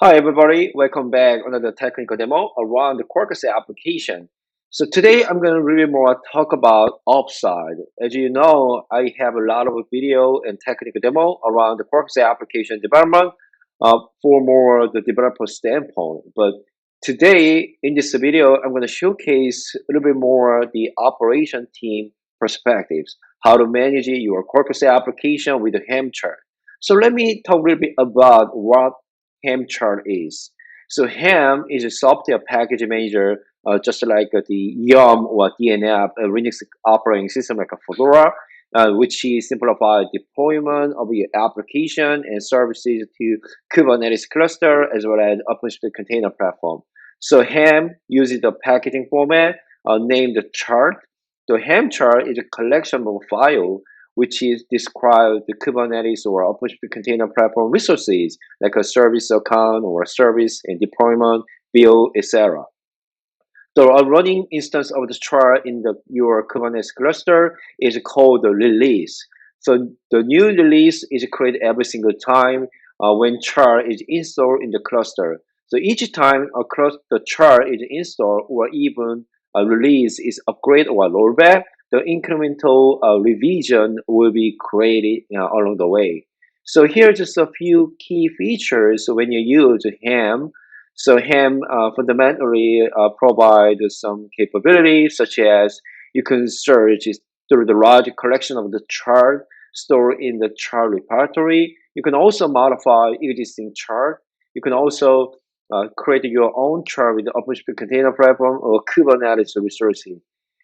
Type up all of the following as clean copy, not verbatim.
Hi everybody, welcome back on another technical demo around the Quarkus application. So today I'm going to really more talk about upside. As you know, I have a lot of video and technical demo around the Quarkus application development for more the developer standpoint. But today in this video, I'm going to showcase a little bit more the operation team perspectives, how to manage your Quarkus application with the Helm chart. So let me talk a little bit about what Helm chart is. So Helm is a software package manager, just like the Yum or DNF, a Linux operating system like a Fedora, which is simplify deployment of your application and services to Kubernetes cluster as well as OpenShift container platform. So Helm uses the packaging format named chart. The Helm chart is a collection of file which is describe the Kubernetes or OpenShift container platform resources like a service account or a service and deployment, build, etc. So a running instance of the chart in your Kubernetes cluster is called the release. So the new release is created every single time when chart is installed in the cluster. So each time across the chart is installed or even a release is upgrade or rollback, the incremental revision will be created along the way. So here are just a few key features when you use Helm. So Helm fundamentally provides some capabilities such as you can search through the large collection of the chart stored in the chart repository. You can also modify existing chart. You can also create your own chart with the OpenShift container platform or Kubernetes resources.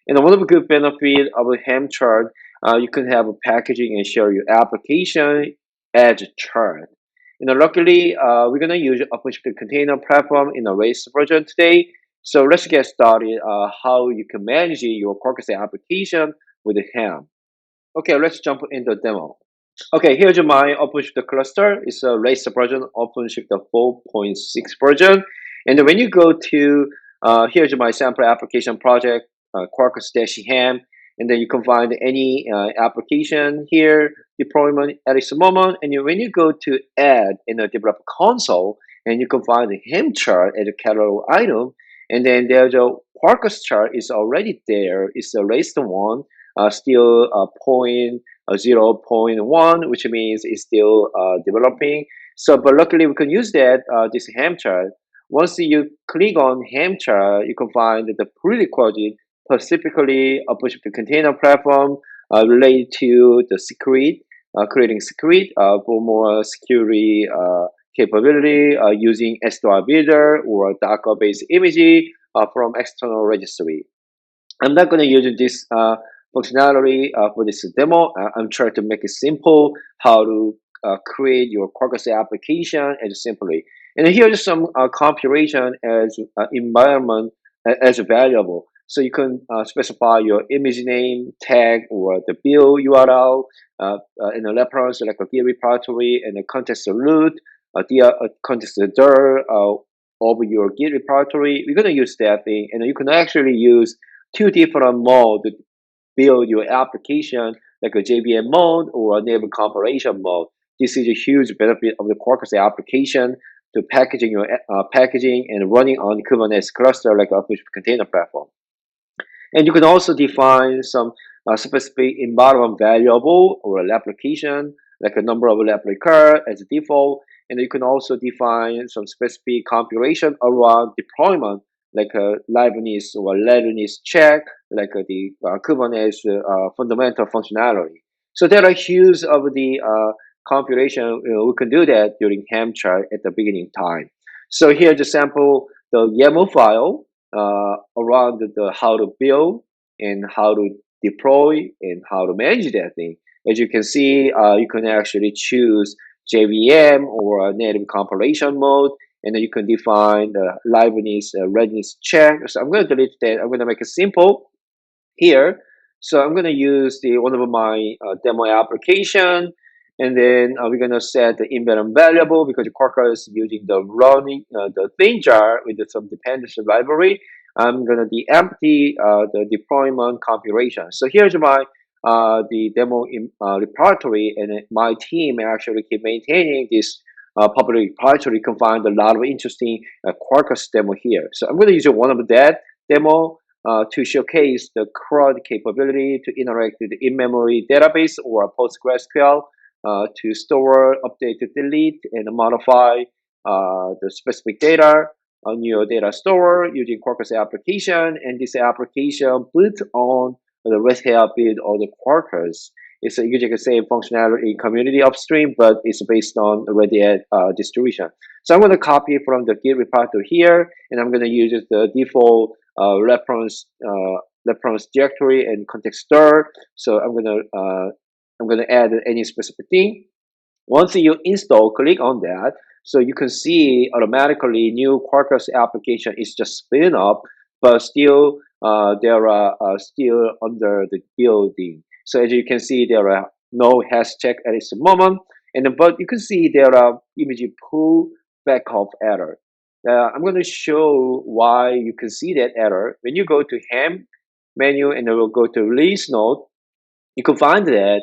And one of the good benefits of a Helm chart, you can have a packaging and share your application as a chart. Luckily, we're gonna use OpenShift container platform in a race version today. So let's get started. How you can manage your Quarkus application with Helm. Okay, let's jump into the demo. Okay, here's my OpenShift cluster. It's a race version, OpenShift 4.6 version. And when you go to here's my sample application project, Quarkus-Ham, and then you can find any application here, deployment at this moment. And when you go to add in the developer console, and you can find the Helm chart as a catalog item, and then there's a Quarkus chart is already there. It's a raised one, still point 0.1, which means it's still developing. So, but luckily we can use that this Helm chart. Once you click on Helm chart, you can find the prerequisite, specifically OpenShift container platform related to the secret, creating secret for more security capability using S2R builder or Docker-based image from external registry. I'm not going to use this functionality for this demo. I'm trying to make it simple how to create your Quarkus application as simply. And here's some configuration as environment as a variable. So you can specify your image name, tag, or the build URL, in a reference like a Git repository and a context root, the context dir of your Git repository. We're going to use that thing, and you can actually use two different modes to build your application, like a JVM mode or a native compilation mode. This is a huge benefit of the Quarkus application to packaging your packaging and running on Kubernetes cluster like a container platform. And you can also define some specific environment variable or an application, like a number of replica as a default. And you can also define some specific configuration around deployment, like a liveness or readiness check, like the Kubernetes fundamental functionality. So there are huge of the configuration. We can do that during Helm chart at the beginning time. So here's a sample, the YAML file around the how to build and how to deploy and how to manage that thing. As you can see, you can actually choose JVM or a native compilation mode, and then you can define the liveness readiness check. So I'm going to delete that. I'm going to make it simple here. So I'm going to use the one of my demo application, and then we're going to set the invariant variable because Quarkus is using the running the thin jar with some dependency library. I'm going to de-empty the deployment configuration. So here's my the demo in, repository, and my team actually keep maintaining this public repository, you can find a lot of interesting Quarkus demo here. So I'm going to use one of that demo to showcase the CRUD capability to interact with the in-memory database or PostgreSQL to store, update, delete, and modify the specific data on your data store using Quarkus application. And this application built on the Red Hat build of the Quarkus. It's using the same functionality in community upstream, but it's based on the Red Hat distribution. So I'm going to copy from the Git repository here, and I'm going to use the default reference directory and context stir. So I'm gonna add any specific thing. Once you install, click on that. So you can see automatically new Quarkus application is just spin up, but still there are still under the building. So as you can see, there are no hash check at this moment. And then, but you can see there are image pull backup error. I'm going to show why you can see that error. When you go to Helm menu and then we'll go to release node, you can find that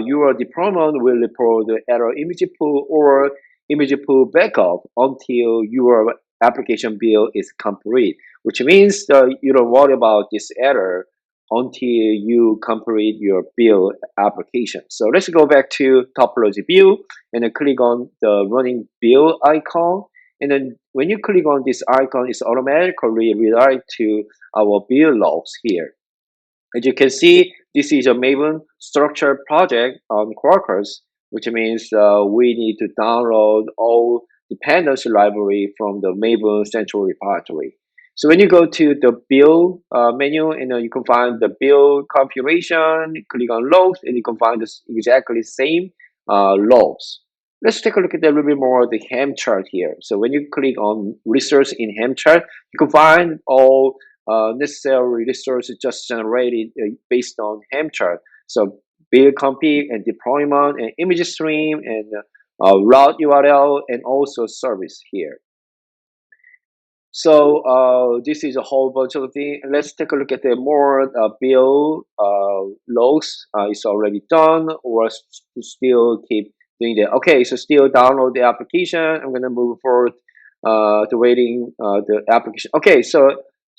your deployment will report the error image pull or image pull backup until your application build is complete, which means you don't worry about this error until you complete your build application. So let's go back to topology view and then click on the running build icon. And then when you click on this icon, it's automatically redirect to our build logs here. As you can see, this is a Maven structure project on Quarkus, which means we need to download all dependency library from the Maven central repository. So when you go to the build menu, and you can find the build configuration, click on logs, and you can find this exactly same logs. Let's take a look at a little bit more the Helm chart here. So when you click on research in Helm chart, you can find all necessary resources just generated based on Helm chart. So build config and deployment and image stream and route URL and also service here. So this is a whole bunch of things. Let's take a look at the more build logs. It's already done or still keep doing that. Okay, so still download the application. I'm gonna move forward to waiting the application. Okay, so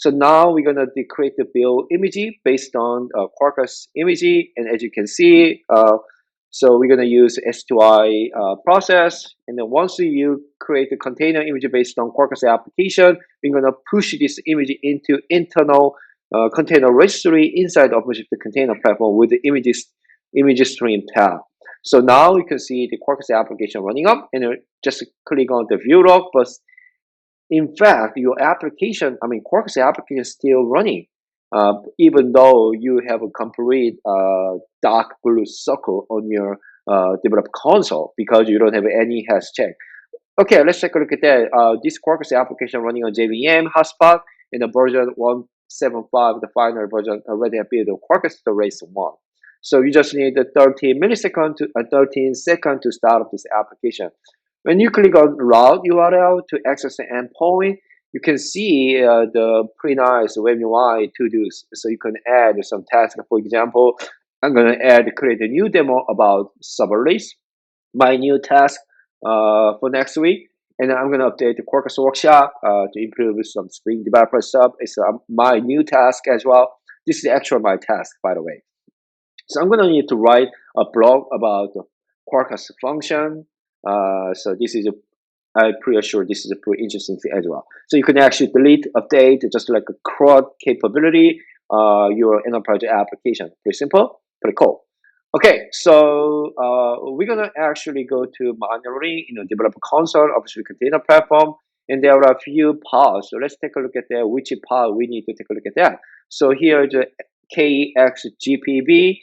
now we're gonna create the build image based on Quarkus image, and as you can see, so we're gonna use S2I process, and then once you create the container image based on Quarkus application, we're gonna push this image into internal container registry inside of the container platform with the image stream tab. So now you can see the Quarkus application running up, and just click on the view log, but in fact, your application, I mean, Quarkus application is still running, even though you have a complete dark blue circle on your developer console because you don't have any hash check. Okay, let's take a look at that. This Quarkus application running on JVM hotspot in the version 1.7.5, the final version already appeared on Quarkus to race 1. So you just need 13 milliseconds to 13 seconds to start up this application. When you click on route URL to access the endpoint, you can see the pretty nice web UI to-dos. So you can add some tasks. For example, I'm going to create a new demo about serverless, my new task for next week. And I'm going to update the Quarkus workshop to improve some Spring developer stuff. It's my new task as well. This is actually my task, by the way. So I'm going to need to write a blog about the Quarkus function. So this is I'm pretty sure this is a pretty interesting thing as well. So you can actually delete, update, just like a CRUD capability, your enterprise application. Pretty simple, pretty cool. Okay, so we're gonna actually go to monitoring, developer console, obviously container platform, and there are a few paths. So let's take a look at that. Which path we need to take a look at that. So here the KXGPB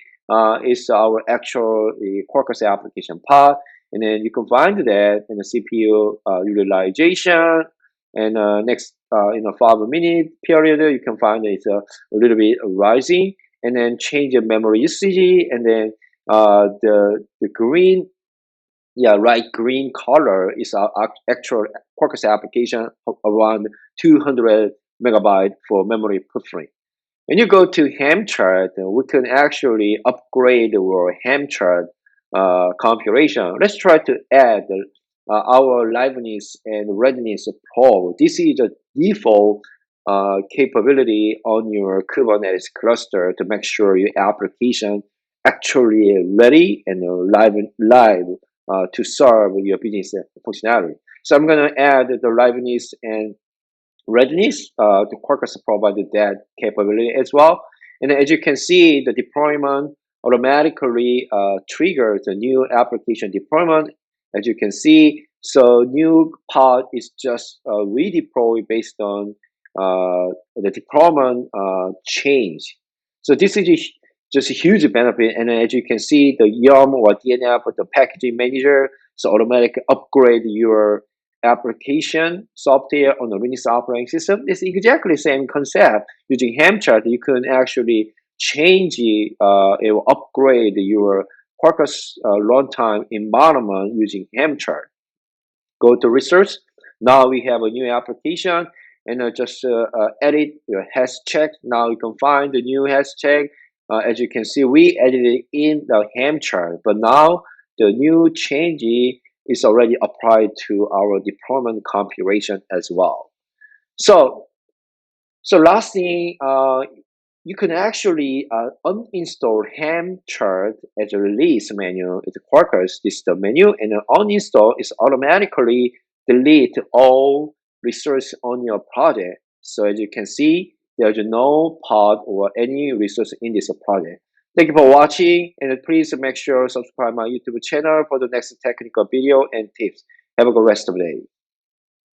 is our actual Quarkus application path. And then you can find that in the CPU utilization. And next, in a 5-minute period, you can find it's a little bit rising. And then change the memory usage. And then the green, right green color is our actual Quarkus application of around 200 megabyte for memory footprint. When you go to Helm chart, we can actually upgrade our Helm chart configuration. Let's try to add our liveness and readiness probe. This is the default capability on your Kubernetes cluster to make sure your application actually ready and live to serve your business functionality. So I'm going to add the liveness and readiness. The Quarkus provided that capability as well. And as you can see, the deployment automatically triggers the new application deployment. As you can see, so new pod is just redeployed based on the deployment change. So this is just a huge benefit. And as you can see, the YUM or DNF, the packaging manager, so automatically upgrade your application software on the Linux operating system. It's exactly the same concept. Using Helm chart, you can actually change it or upgrade your Quarkus runtime environment using Helm chart. Go to research. Now we have a new application and just edit your hash check. Now you can find the new hash check. As you can see, we edited in the Helm chart, but now the new change is already applied to our deployment configuration as well. So, last thing, you can actually uninstall Helm chart as a release menu. It's Quarkus. This is the menu, and uninstall is automatically delete all resources on your project. So as you can see, there's no pod or any resource in this project. Thank you for watching, and please make sure to subscribe my YouTube channel for the next technical video and tips. Have a good rest of the day.